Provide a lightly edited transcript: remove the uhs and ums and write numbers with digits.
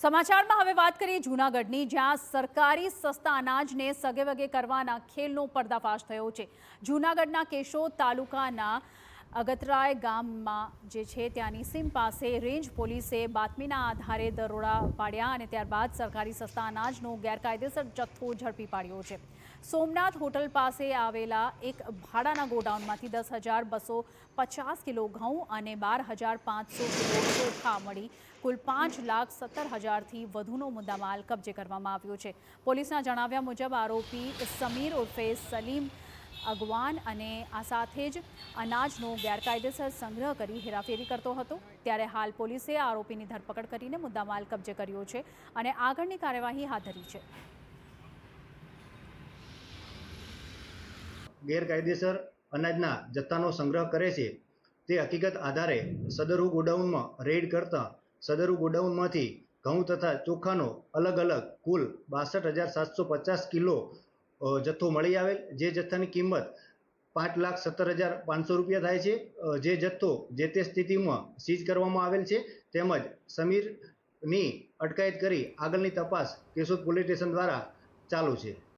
સમાચારમાં હવે વાત કરીએ જૂનાગઢની, જ્યાં સરકારી સસ્તા અનાજને સગેવગે કરવાના ખેલનો પર્દાફાશ થયો છે। જૂનાગઢના કેશોદ તાલુકાના અગતરાય ગામમાં જે છે ત્યાંની સીમ પાસે રેન્જ પોલીસે બાતમીના આધારે દરોડા પાડ્યા અને ત્યારબાદ સરકારી સસ્તા અનાજનો ગેરકાયદેસર જથ્થો ઝડપી પાડ્યો છે। સોમનાથ હોટલ પાસે આવેલા એક ભાડાના ગોડાઉનમાંથી 10,250 કિલો ઘઉં અને 12,500 કિલો ચોખા મળી કુલ 5,17,000થી વધુનો મુદ્દામાલ કબજે કરવામાં આવ્યો છે। પોલીસના જણાવ્યા મુજબ આરોપી સમીર ઉર્ફે સલીમ અગવાન અને આ સાથે જ અનાજનો ગેરકાયદેસર સંગ્રહ કરી હેરાફેરી કરતો હતો। ત્યારે હાલ પોલીસે આરોપીની ધરપકડ કરીને મુદ્દામાલ કબજે કર્યો છે અને આગળની કાર્યવાહી હાથ ધરી છે। ગેરકાયદેસર અનાજના જથ્થાનો સંગ્રહ કરે છે તે હકીકત આધારે સદરુ ગોડાઉનમાં રેડ કરતા સદરુ ગોડાઉનમાંથી ઘઉં તથા ચોખાનો અલગ અલગ કુલ 62,750 કિલો જથ્થો મળી આવેલ, જે જથ્થાની કિંમત 5,17,500 રૂપિયા થાય છે। જે જથ્થો જે તે સ્થિતિમાં સીઝ કરવામાં આવેલ છે, તેમજ સમીરની અટકાયત કરી આગળની તપાસ કેશોદ પોલીસ સ્ટેશન દ્વારા ચાલુ છે।